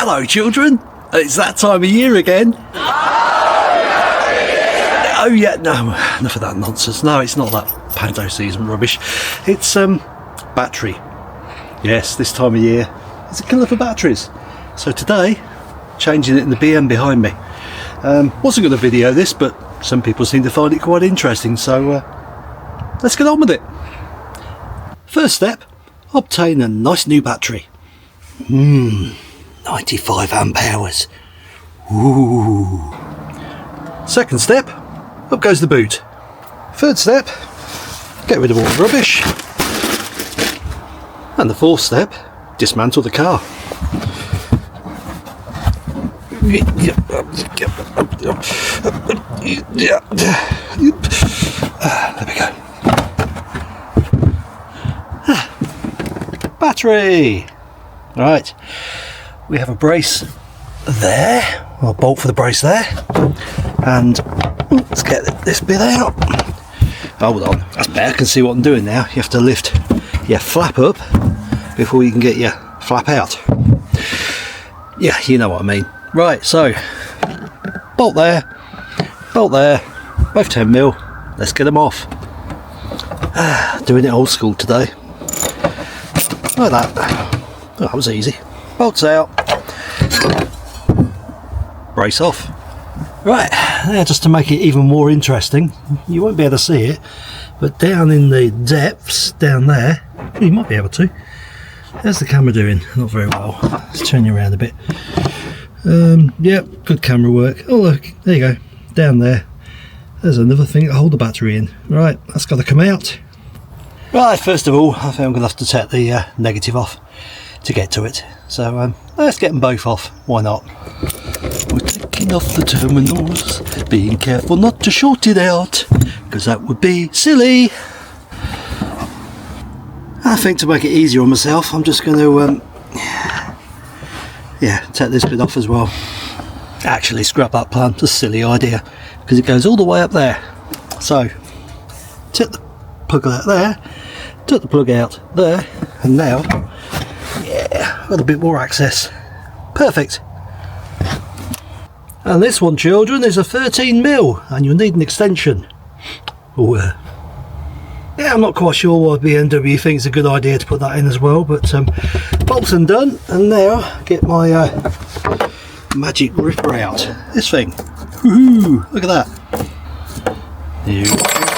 Hello children, it's that time of year again. Oh yeah, no, enough of that nonsense. No, it's not that panto season rubbish. It's battery. Yes, this time of year it's a killer for batteries. So today, changing it in the BM behind me. Wasn't going to video this, but some people seem to find it quite interesting, so let's get on with it. First step, obtain a nice new battery. 95 amp hours. Ooh. Second step, up goes the boot. Third step, get rid of all the rubbish. And the fourth step, dismantle the car. There we go. Battery! Right, we have a brace there, or a bolt for the brace there, and let's get this bit out. Hold on, that's better, I can see what I'm doing now. You have to lift your flap up before you can get your flap out. Yeah, you know what I mean. Right, so bolt there, both 10mm. Let's get them off. Doing it old school today. Like that. Oh, that was easy. Bolts out. Brace off. Right, now just to make it even more interesting, you won't be able to see it, but down in the depths, down there, you might be able to. How's the camera doing? Not very well. Let's turn you around a bit. Yep, good camera work. Oh look, there you go. Down there. There's another thing to hold the battery in. Right, that's got to come out. Right, first of all, I think I'm going to have to take the negative off to get to it. So let's get them both off. Why not? We're taking off the terminals, being careful not to short it out, because that would be silly. I think to make it easier on myself, I'm just going to take this bit off as well. Actually, scrap that plan. It's a silly idea because it goes all the way up there. So take the plug out there, took the plug out there, and now I've got a bit more access. Perfect. And this one, children, is a 13mm, and you'll need an extension. Oh, yeah, I'm not quite sure why BMW thinks it's a good idea to put that in as well, but bolts and done. And now get my magic ripper out. This thing. Woohoo! Look at that.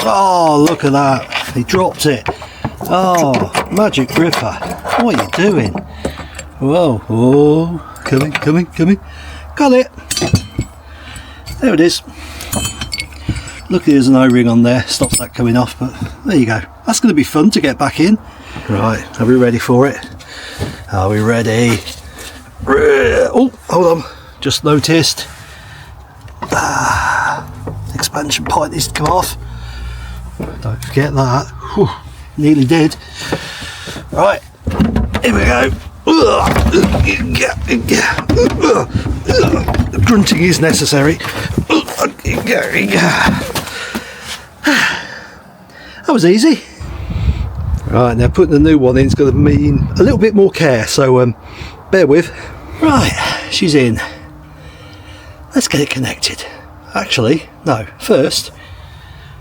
Oh, look at that. He dropped it. Oh, magic ripper. What are you doing? Whoa, oh, coming. Got it. There it is. Luckily there's an O-ring on there, stops that coming off, but there you go. That's going to be fun to get back in. Right, are we ready for it? Are we ready? Oh, hold on. Just noticed. Expansion pipe needs to come off. Don't forget that. Whew, nearly did. Right, here we go. Grunting is necessary. That was easy. Right, now putting the new one in is going to mean a little bit more care, so bear with. Right, she's in. Let's get it connected. Actually, no, first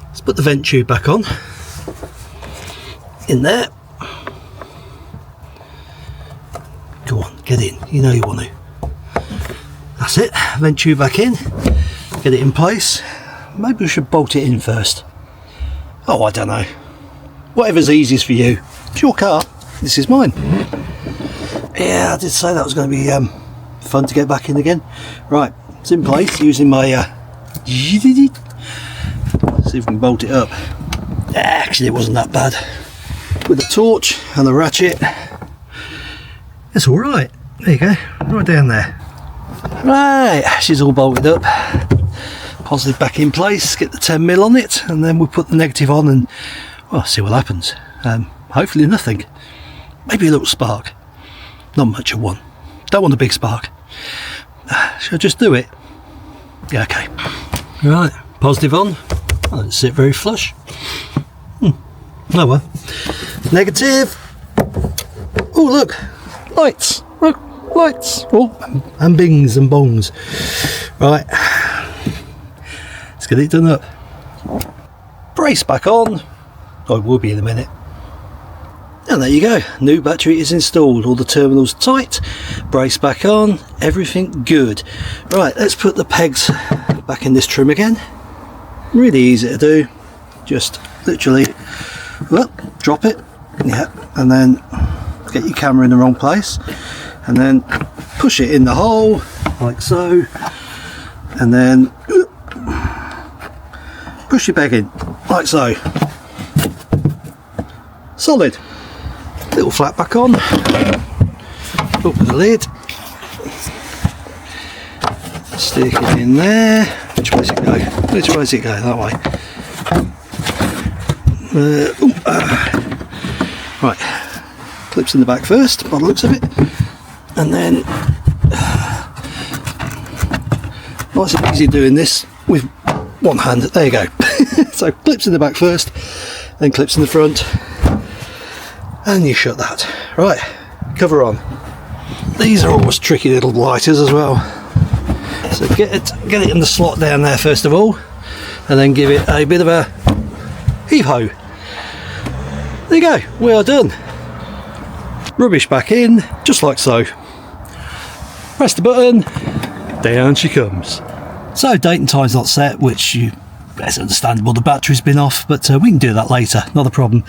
let's put the vent tube back on. In there. Go on, get in. You know you want to. That's it. Vent tube back in. Get it in place. Maybe we should bolt it in first. Oh, I don't know. Whatever's easiest for you. It's your car. This is mine. Yeah, I did say that was going to be fun to get back in again. Right, it's in place using my see if we can bolt it up. Actually, it wasn't that bad. With the torch and the ratchet, it's all right. There you go, right down there. Right, she's all bolted up. Positive back in place. Get the 10mm on it, and then we'll put the negative on and well, see what happens. Hopefully nothing. Maybe a little spark. Not much of one. Don't want a big spark. Shall I just do it? Yeah, okay. Right, positive on. I don't sit very flush. Oh well. Negative. Oh look, lights. Look. lights. Oh, and bings and bongs. Right, let's get it done up. Brace back on. I will be in a minute. And there you go, new battery is installed, all the terminals tight, brace back on, everything good. Right, let's put the pegs back in this trim again. Really easy to do, just literally, well, drop it, yeah, and then get your camera in the wrong place, and then push it in the hole, like so, and then push your peg in, like so. Solid. Little flap back on, open the lid, stick it in there. Which way does it go? Which way does it go? That way. Right, clips in the back first by the looks of it, and then nice and easy doing this with one hand. There you go. So clips in the back first, then clips in the front. And you shut that. Right, cover on. These are always tricky little lighters as well. So get it in the slot down there first of all, and then give it a bit of a heave-ho. There you go, we are done. Rubbish back in, just like so. Press the button, down she comes. So date and time's not set, which it's understandable, the battery's been off, but we can do that later, not a problem.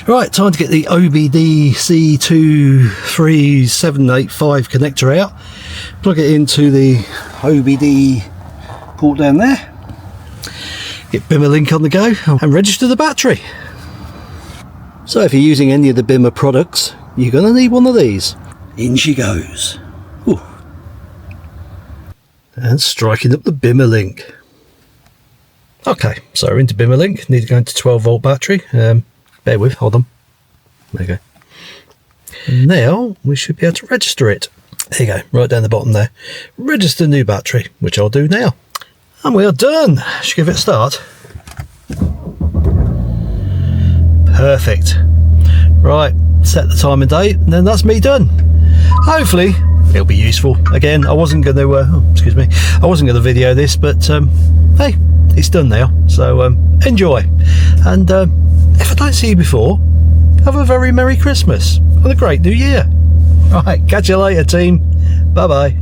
Right, time to get the OBD C23785 connector out, plug it into the OBD port down there, get Bimmer link on the go, and register the battery. So if you're using any of the Bimmer products, you're going to need one of these. In she goes. Ooh. And striking up the Bimmer link. Okay, so we're into Bimmer link. Need to go into 12 volt battery. Bear with, hold on. There you go. And now we should be able to register it. There you go, right down the bottom there. Register new battery, which I'll do now. And we are done. Should give it a start. Perfect. Right, set the time and date, and then that's me done. Hopefully it'll be useful. Again, I wasn't going to I wasn't going to video this, but hey, it's done now, so enjoy. And if I don't see you before, have a very Merry Christmas and a great New Year. Right, catch you later, team. Bye bye.